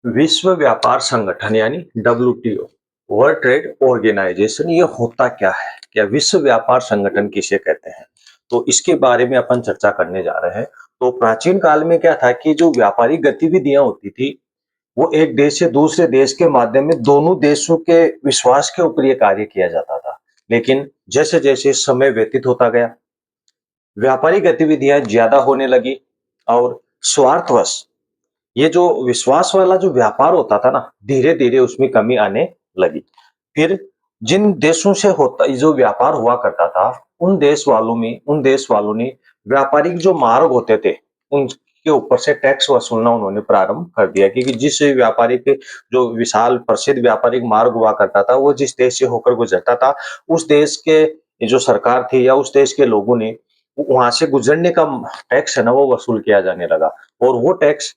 विश्व व्यापार संगठन यानी WTO, वर्ल्ड ट्रेड ऑर्गेनाइजेशन, ये होता क्या है? क्या विश्व व्यापार संगठन किसे कहते हैं? तो इसके बारे में अपन चर्चा करने जा रहे हैं। तो प्राचीन काल में क्या था कि जो व्यापारिक गतिविधियां होती थी, वो एक देश से दूसरे देश के माध्यम में दोनों देशों के विश्वास के ऊपर ये कार्य किया जाता था। लेकिन जैसे जैसे समय व्यतीत होता गया, व्यापारिक गतिविधियां ज्यादा होने लगी और स्वार्थवश ये जो विश्वास वाला जो व्यापार होता था ना, धीरे धीरे उसमें कमी आने लगी। फिर जिन देशों से होता जो व्यापार हुआ करता था, उन देश वालों ने व्यापारिक जो मार्ग होते थे, उनके ऊपर से टैक्स वसूलना उन्होंने प्रारंभ कर दिया, क्योंकि जिस व्यापारिक जो विशाल प्रसिद्ध व्यापारिक मार्ग हुआ करता था, वो जिस देश से होकर गुजरता था, उस देश के जो सरकार थी या उस देश के लोगों ने वहां से गुजरने का टैक्स है ना, वो वसूल किया जाने लगा। और वो टैक्स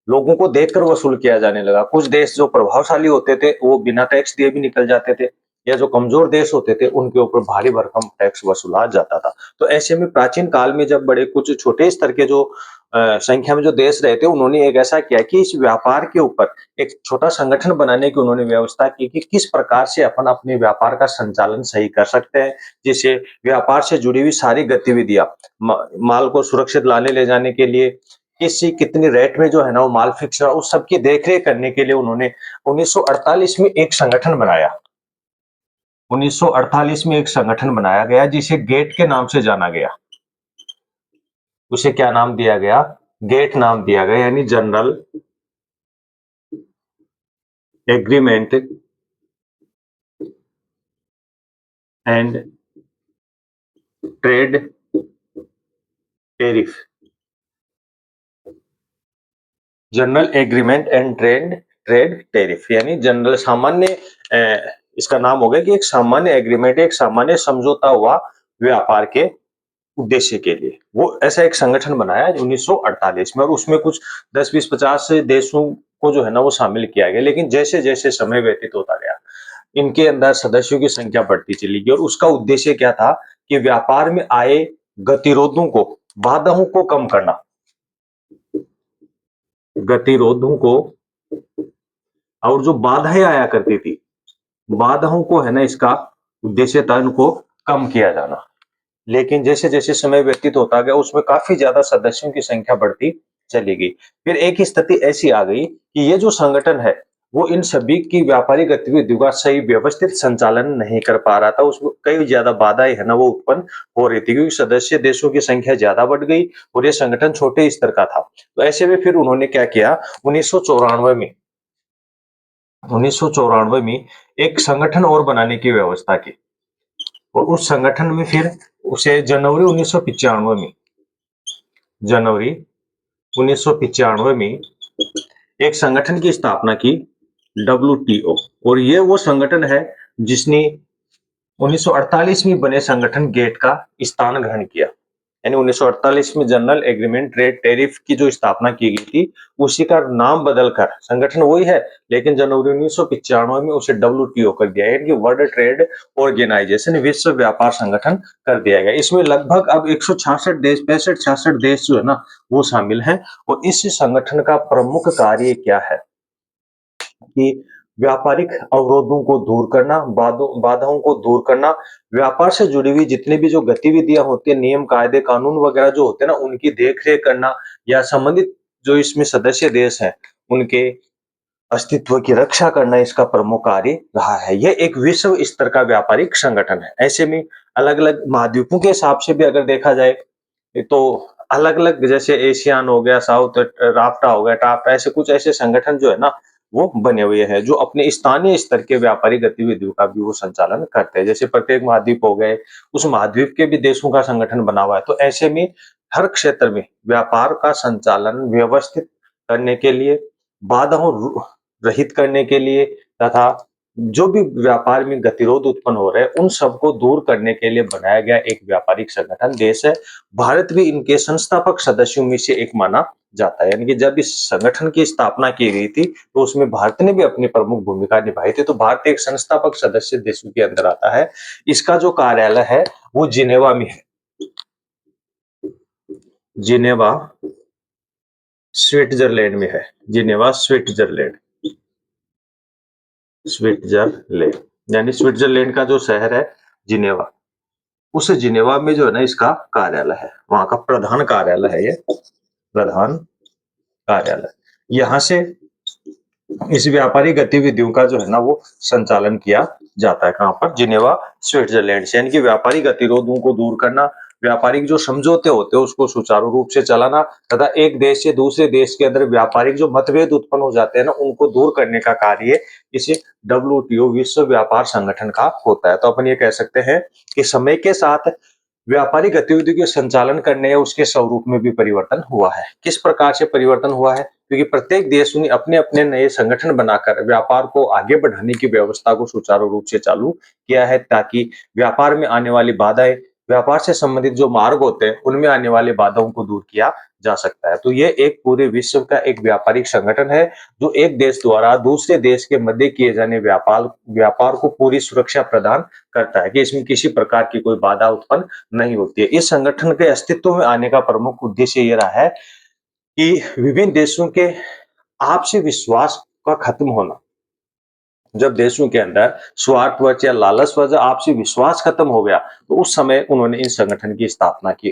लोगों को देखकर वसूल किया जाने लगा। कुछ देश जो प्रभावशाली होते थे, वो बिना टैक्स दिए भी निकल जाते थे, या जो कमजोर देश होते थे, उनके ऊपर भारी भरकम टैक्स वसूला जाता था। तो ऐसे में प्राचीन काल में जब बड़े कुछ छोटे स्तर के जो संख्या में जो देश रहे थे, उन्होंने एक ऐसा किया कि इस व्यापार के ऊपर एक छोटा संगठन बनाने की उन्होंने व्यवस्था की कि किस प्रकार से अपन अपने व्यापार का संचालन सही कर सकते हैं, जिससे व्यापार से जुड़ी हुई सारी गतिविधियां, माल को सुरक्षित लाने ले जाने के लिए किसी कितनी रेट में जो है ना वो माल फिक्स रहा, उस सबकी देखरेख करने के लिए उन्होंने 1948 में एक संगठन बनाया। 1948 में एक संगठन बनाया गया जिसे गेट के नाम से जाना गया। उसे क्या नाम दिया गया? गेट नाम दिया गया, यानी general agreement and trade tariff. General agreement and trade trade tariff यानी जनरल सामान्य, इसका नाम हो गया कि एक सामान्य एग्रीमेंट, एक सामान्य समझौता हुआ व्यापार के उद्देश्य के लिए। वो ऐसा एक संगठन बनाया 1948 में, और उसमें कुछ 10, 20, 50 देशों को जो है ना वो शामिल किया गया। लेकिन जैसे जैसे समय व्यतीत होता गया, इनके अंदर सदस्यों की संख्या बढ़ती चली गई, और उसका उद्देश्य क्या था कि व्यापार में आए गतिरोधों को, बाधाओं को कम करना। गतिरोधों को, और जो बाधाएं आया करती थी, बाधाओं को है ना, इसका उद्देश्य था इनको कम किया जाना। लेकिन जैसे जैसे समय व्यतीत होता गया, उसमें काफी ज्यादा सदस्यों की संख्या बढ़ती चली गई। फिर एक स्थिति ऐसी आ गई कि ये जो संगठन है, वो इन सभी की व्यापारिक गतिविधियों का सही व्यवस्थित संचालन नहीं कर पा रहा था। उसमें कई ज्यादा बाधाएं है ना वो उत्पन्न हो रही थी, क्योंकि सदस्य देशों की संख्या ज्यादा बढ़ गई और ये संगठन छोटे स्तर का था। तो ऐसे में फिर उन्होंने क्या किया, 1994 में 1994 में एक संगठन और बनाने की व्यवस्था की। और उस संगठन में फिर उसे जनवरी 1995 में एक संगठन की स्थापना की, WTO। और ये वो संगठन है जिसने 1948 में बने संगठन गेट का स्थान ग्रहण किया। यानी 1948 में जनरल एग्रीमेंट ट्रेड टेरिफ की जो स्थापना की गई थी, उसी का नाम बदलकर, संगठन वही है लेकिन जनवरी 1995 में उसे WTO कर दिया, यानी वर्ल्ड ट्रेड ऑर्गेनाइजेशन, विश्व व्यापार संगठन कर दिया गया। इसमें लगभग अब 166 देश, 65-66 देश जो है ना वो शामिल हैं। और इस संगठन का प्रमुख कार्य क्या है कि व्यापारिक अवरोधों को दूर करना, बाधाओं को दूर करना, व्यापार से जुड़ी हुई जितनी भी जो गतिविधियां होती है, नियम कायदे कानून वगैरह जो होते हैं ना, उनकी देखरेख करना, या संबंधित जो इसमें सदस्य देश हैं उनके अस्तित्व की रक्षा करना, इसका प्रमुख कार्य रहा है। यह एक विश्व स्तर का व्यापारिक संगठन है। ऐसे में अलग अलग महाद्वीपों के हिसाब से भी अगर देखा जाए तो अलग अलग, जैसे एशियान हो गया, साउथ राफ्टा हो गया, टाफ्टा, ऐसे कुछ ऐसे संगठन जो है ना वो बने हुए हैं, जो अपने स्थानीय स्तर के व्यापारिक गतिविधियों का भी वो संचालन करते हैं। जैसे प्रत्येक महाद्वीप हो गए, उस महाद्वीप के भी देशों का संगठन बना हुआ है। तो ऐसे में हर क्षेत्र में व्यापार का संचालन व्यवस्थित करने के लिए, बाधाओं रहित करने के लिए, तथा जो भी व्यापार में गतिरोध उत्पन्न हो रहे हैं उन सबको दूर करने के लिए बनाया गया एक व्यापारिक संगठन देश है। भारत भी इनके संस्थापक सदस्यों में से एक माना जाता है। यानी कि जब इस संगठन की स्थापना की गई थी, तो उसमें भारत ने भी अपनी प्रमुख भूमिका निभाई थी। तो भारत एक संस्थापक सदस्य देशों के अंदर आता है। इसका जो कार्यालय है वो जिनेवा में है। जिनेवा स्विट्जरलैंड में है। Geneva Switzerland. स्विट्जरलैंड, यानी स्विट्जरलैंड का जो शहर है जिनेवा, उस जिनेवा में जो है ना इसका कार्यालय है, वहां का प्रधान कार्यालय है ये, प्रधान कार्यालय। यहाँ से इस व्यापारिक गतिविधियों का जो है ना वो संचालन किया जाता है। कहाँ पर? जिनेवा, स्विट्जरलैंड से। यानी कि व्यापारिक गतिरोधों को दूर करना, व्यापारिक जो समझौते होते हैं उसको सुचारू रूप से चलाना, तथा एक देश से दूसरे देश के अंदर व्यापारिक जो मतभेद उत्पन्न हो जाते हैं ना उनको दूर करने का कार्य इसे डब्ल्यूटीओ, विश्व व्यापार संगठन का होता है। तो अपन ये कह सकते हैं कि समय के साथ व्यापारिक गतिविधियों के संचालन करने या उसके स्वरूप में भी परिवर्तन हुआ है। किस प्रकार से परिवर्तन हुआ है? क्योंकि प्रत्येक देश ने अपने अपने नए संगठन बनाकर व्यापार को आगे बढ़ाने की व्यवस्था को सुचारू रूप से चालू किया है, ताकि व्यापार में आने वाली बाधाएं, व्यापार से संबंधित जो मार्ग होते हैं उनमें आने वाली बाधाओं को दूर किया जा सकता है। तो ये एक पूरे विश्व का एक व्यापारिक संगठन है जो एक देश द्वारा दूसरे देश के मध्य किए जाने व्यापार व्यापार को पूरी सुरक्षा प्रदान करता है कि इसमें किसी प्रकार की कोई बाधा उत्पन्न नहीं होती है। इस संगठन के अस्तित्व में आने का प्रमुख उद्देश्य ये रहा है कि विभिन्न देशों के आपसी विश्वास का खत्म होना। जब देशों के अंदर स्वार्थवश या लालचवश आपसी विश्वास खत्म हो गया, तो उस समय उन्होंने इस संगठन की स्थापना की।